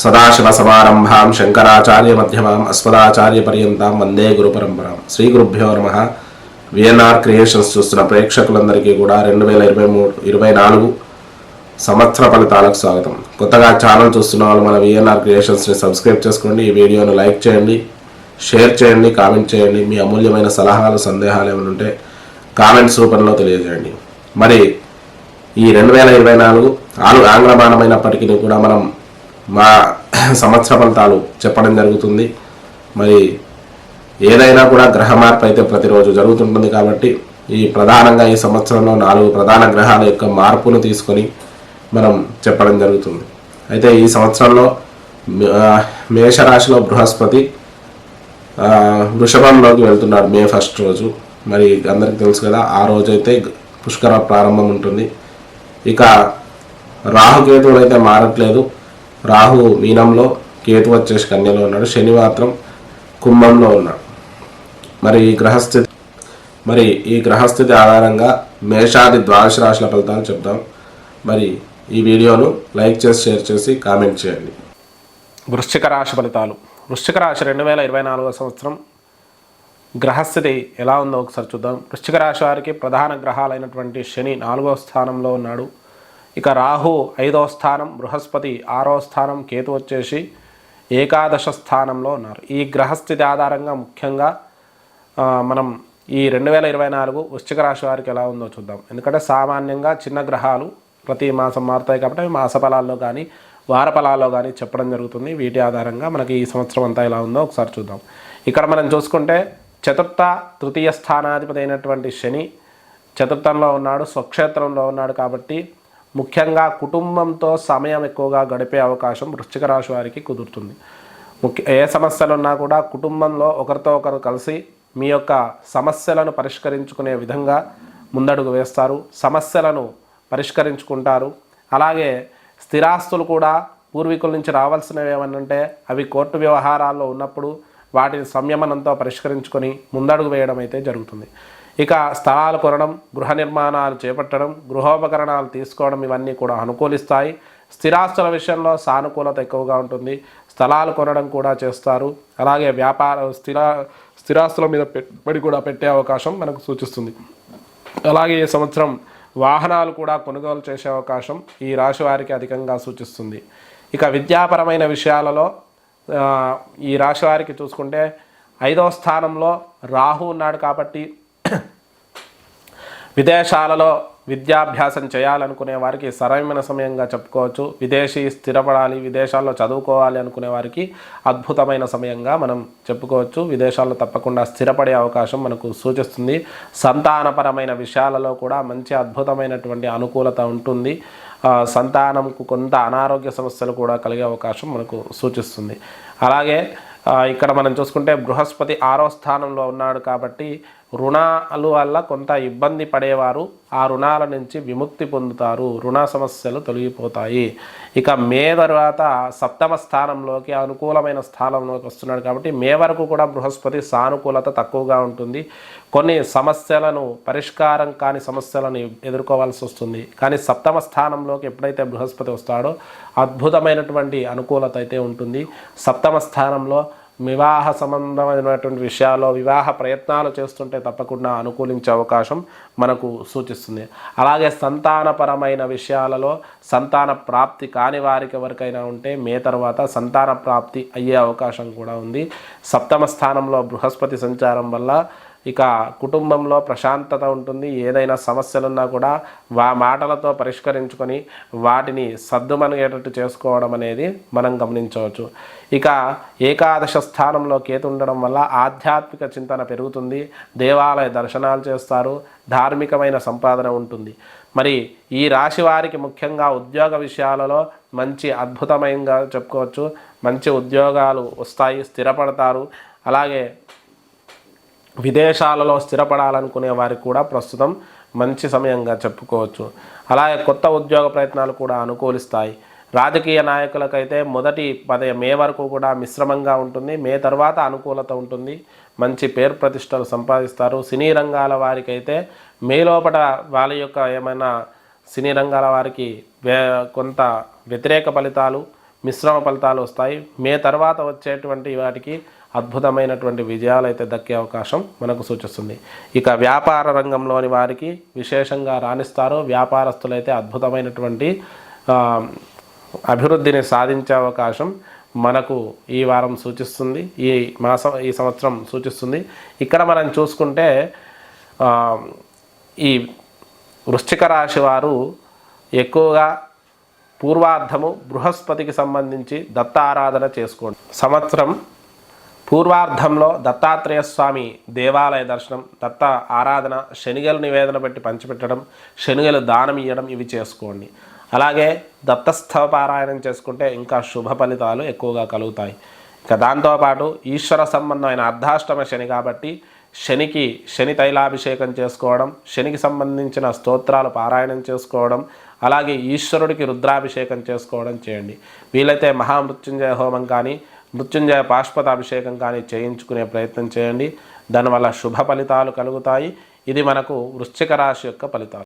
సదాశివసమారంభాం శంకరాచార్యమధ్యమాం అస్మదాచార్యపర్యంతం వందే గురుపరంపరాం. శ్రీ గురుభ్యో నమః. VNR creations చూస్తున్న ప్రేక్షకులందరికీ కూడా 2024 సంవత్సర ఫలితాలకు స్వాగతం. కొత్తగా ఛానల్ చూస్తున్న వాళ్ళు మన విఎన్ఆర్ క్రియేషన్స్ని సబ్స్క్రైబ్ చేసుకోండి. ఈ వీడియోను లైక్ చేయండి, షేర్ చేయండి, కామెంట్ చేయండి. మీ అమూల్యమైన సలహాలు, సందేహాలు ఏమైనా ఉంటే కామెంట్స్ రూపంలో తెలియజేయండి. మరి ఈ 2024 ఆంగ్లమానమైనప్పటికీ కూడా మనం మా సంవత్సర ఫలితాలు చెప్పడం జరుగుతుంది. మరి ఏదైనా కూడా గ్రహ మార్పు అయితే ప్రతిరోజు జరుగుతుంటుంది కాబట్టి ప్రధానంగా ఈ సంవత్సరంలో 4 ప్రధాన గ్రహాల యొక్క మార్పును తీసుకొని మనం చెప్పడం జరుగుతుంది. అయితే ఈ సంవత్సరంలో మేషరాశిలో బృహస్పతి వృషభంలోకి వెళ్తున్నాడు మే 1 రోజు. మరి అందరికీ తెలుసు కదా, ఆ రోజైతే పుష్కర ప్రారంభం ఉంటుంది. ఇక రాహుకేతువులు అయితే మారట్లేదు. రాహు మీనంలో, కేతు వచ్చేసి కన్యలో ఉన్నాడు, శని మాత్రం కుంభంలో ఉన్నాడు. మరి ఈ గ్రహస్థితి ఆధారంగా మేషాది ద్వాదశ రాశుల ఫలితాలు చెప్తాం. మరి ఈ వీడియోను లైక్ చేసి, షేర్ చేసి, కామెంట్ చేయండి. వృశ్చిక రాశి ఫలితాలు. వృశ్చిక రాశి 2024 సంవత్సరం గ్రహస్థితి ఎలా ఉందో ఒకసారి చూద్దాం. వృశ్చిక రాశి వారికి ప్రధాన గ్రహాలైనటువంటి శని 4వ స్థానంలో ఉన్నాడు. ఇక రాహు 5వ స్థానం, బృహస్పతి 6వ స్థానం, కేతు వచ్చేసి ఏకాదశ స్థానంలో ఉన్నారు. ఈ గ్రహస్థితి ఆధారంగా ముఖ్యంగా మనం ఈ 2024 వృశ్చిక రాశి వారికి ఎలా ఉందో చూద్దాం. ఎందుకంటే సామాన్యంగా చిన్న గ్రహాలు ప్రతి మాసం మారుతాయి కాబట్టి అవి మాస ఫలాల్లో కానీ వార ఫలాల్లో కానీ చెప్పడం జరుగుతుంది. వీటి ఆధారంగా మనకి ఈ సంవత్సరం అంతా ఎలా ఉందో ఒకసారి చూద్దాం. ఇక్కడ మనం చూసుకుంటే చతుర్థ, తృతీయ స్థానాధిపతి అయినటువంటి శని చతుర్థంలో ఉన్నాడు, స్వక్షేత్రంలో ఉన్నాడు. కాబట్టి ముఖ్యంగా కుటుంబంతో సమయం ఎక్కువగా గడిపే అవకాశం వృశ్చిక రాశి వారికి కుదురుతుంది. ఏ సమస్యలు ఉన్నా కూడా కుటుంబంలో ఒకరితో ఒకరు కలిసి మీ యొక్క సమస్యలను పరిష్కరించుకునే విధంగా ముందడుగు వేస్తారు, సమస్యలను పరిష్కరించుకుంటారు. అలాగే స్థిరాస్తులు కూడా పూర్వీకుల నుంచి రావాల్సినవి ఏమనంటే అవి కోర్టు వ్యవహారాల్లో ఉన్నప్పుడు వాటిని సంయమనంతో పరిష్కరించుకొని ముందడుగు వేయడం అయితే జరుగుతుంది. ఇక స్థలాలు కొనడం, గృహ నిర్మాణాలు చేపట్టడం, గృహోపకరణాలు తీసుకోవడం ఇవన్నీ కూడా అనుకూలిస్తాయి. స్థిరాస్తుల విషయంలో సానుకూలత ఎక్కువగా ఉంటుంది. స్థలాలు కొనడం కూడా చేస్తారు. అలాగే స్థిరాస్తుల మీద పెట్టుబడి కూడా పెట్టే అవకాశం మనకు సూచిస్తుంది. అలాగే ఈ సంవత్సరం వాహనాలు కూడా కొనుగోలు చేసే అవకాశం ఈ రాశి వారికి అధికంగా సూచిస్తుంది. ఇక విద్యాపరమైన విషయాలలో ఈ రాశి వారికి చూసుకుంటే 5వ స్థానంలో రాహు ఉన్నాడు కాబట్టి విదేశాలలో విద్యాభ్యాసం చేయాలనుకునే వారికి సరైన సమయంగా చెప్పుకోవచ్చు. విదేశీ స్థిరపడాలి, విదేశాల్లో చదువుకోవాలి అనుకునే వారికి అద్భుతమైన సమయంగా మనం చెప్పుకోవచ్చు. విదేశాల్లో తప్పకుండా స్థిరపడే అవకాశం మనకు సూచిస్తుంది. సంతానపరమైన విషయాలలో కూడా మంచి అద్భుతమైనటువంటి అనుకూలత ఉంటుంది. సంతానంకు కొంత అనారోగ్య సమస్యలు కూడా కలిగే అవకాశం మనకు సూచిస్తుంది. అలాగే ఇక్కడ మనం చూసుకుంటే బృహస్పతి 6వ స్థానంలో ఉన్నాడు కాబట్టి రుణాల వల్ల కొంత ఇబ్బంది పడేవారు ఆ రుణాల నుంచి విముక్తి పొందుతారు, రుణ సమస్యలు తొలగిపోతాయి. ఇక మే తర్వాత 7వ స్థానంలోకి అనుకూలమైన స్థానంలోకి వస్తున్నాడు కాబట్టి మే వరకు కూడా బృహస్పతి సానుకూలత తక్కువగా ఉంటుంది. కొన్ని సమస్యలను పరిష్కారం కాని సమస్యలను ఎదుర్కోవాల్సి వస్తుంది. కానీ 7వ స్థానంలోకి ఎప్పుడైతే బృహస్పతి వస్తాడో అద్భుతమైనటువంటి అనుకూలత అయితే ఉంటుంది. 7వ స్థానంలో వివాహ సంబంధమైనటువంటి విషయాల్లో వివాహ ప్రయత్నాలు చేస్తుంటే తప్పకుండా అనుకూలించే అవకాశం మనకు సూచిస్తుంది. అలాగే సంతానపరమైన విషయాలలో సంతాన ప్రాప్తి కాని వారికి ఎవరికైనా ఉంటే మే తర్వాత సంతాన ప్రాప్తి అయ్యే అవకాశం కూడా ఉంది. 7వ స్థానంలో బృహస్పతి సంచారం వల్ల ఇక కుటుంబంలో ప్రశాంతత ఉంటుంది. ఏదైనా సమస్యలున్నా కూడా మాటలతో పరిష్కరించుకొని వాటిని సద్దుమణిగేటట్టు చేసుకోవడం అనేది మనం గమనించవచ్చు. ఇక ఏకాదశ స్థానంలో కేతు ఉండడం వల్ల ఆధ్యాత్మిక చింతన పెరుగుతుంది, దేవాలయ దర్శనాలు చేస్తారు, ధార్మికమైన సంపాదన ఉంటుంది. మరి ఈ రాశి వారికి ముఖ్యంగా ఉద్యోగ విషయాలలో మంచి అద్భుతమైనగా చెప్పుకోవచ్చు. మంచి ఉద్యోగాలు వస్తాయి, స్థిరపడతారు. అలాగే విదేశాలలో స్థిరపడాలనుకునే వారికి కూడా ప్రస్తుతం మంచి సమయంగా చెప్పుకోవచ్చు. అలాగే కొత్త ఉద్యోగ ప్రయత్నాలు కూడా అనుకూలిస్తాయి. రాజకీయ నాయకులకైతే మొదటి మే వరకు కూడా మిశ్రమంగా ఉంటుంది. మే తర్వాత అనుకూలత ఉంటుంది, మంచి పేరు ప్రతిష్టలు సంపాదిస్తారు. సినీ రంగాల వారికైతే మే లోపల వాళ్ళ యొక్క ఏమైనా సినీ రంగాల వారికి కొంత వ్యతిరేక ఫలితాలు, మిశ్రమ ఫలితాలు వస్తాయి. మే తర్వాత వచ్చేటువంటి వాటికి అద్భుతమైనటువంటి విజయాలు అయితే దక్కే అవకాశం మనకు సూచిస్తుంది. ఇక వ్యాపార రంగంలోని వారికి విశేషంగా రాణిస్తారు. వ్యాపారస్తులైతే అద్భుతమైనటువంటి అభివృద్ధిని సాధించే అవకాశం మనకు ఈ వారం సూచిస్తుంది, ఈ సంవత్సరం సూచిస్తుంది. ఇక్కడ మనం చూసుకుంటే ఈ వృశ్చిక రాశి వారు ఎక్కువగా పూర్వార్ధము బృహస్పతికి సంబంధించి దత్త ఆరాధన చేసుకోండి. సంవత్సరం పూర్వార్ధంలో దత్తాత్రేయ స్వామి దేవాలయ దర్శనం, దత్త ఆరాధన, శనిగలు నివేదన పెట్టి పంచిపెట్టడం, శనిగలు దానం ఇవ్వడం ఇవి చేసుకోండి. అలాగే దత్తస్థవ పారాయణం చేసుకుంటే ఇంకా శుభ ఫలితాలు ఎక్కువగా కలుగుతాయి. ఇక దాంతోపాటు ఈశ్వర సంబంధమైన అర్ధాష్టమ శని కాబట్టి శనికి శని తైలాభిషేకం చేసుకోవడం, శనికి సంబంధించిన స్తోత్రాలు పారాయణం చేసుకోవడం, అలాగే ఈశ్వరుడికి రుద్రాభిషేకం చేసుకోవడం చేయండి. వీలైతే మహామృత్యుంజయ హోమం కానీ మృత్యుంజయ పాశుపతాభిషేకం కానీ చేయించుకునే ప్రయత్నం చేయండి. దానివల్ల శుభ ఫలితాలు కలుగుతాయి. ఇది మనకు వృశ్చిక రాశి యొక్క ఫలితాలు.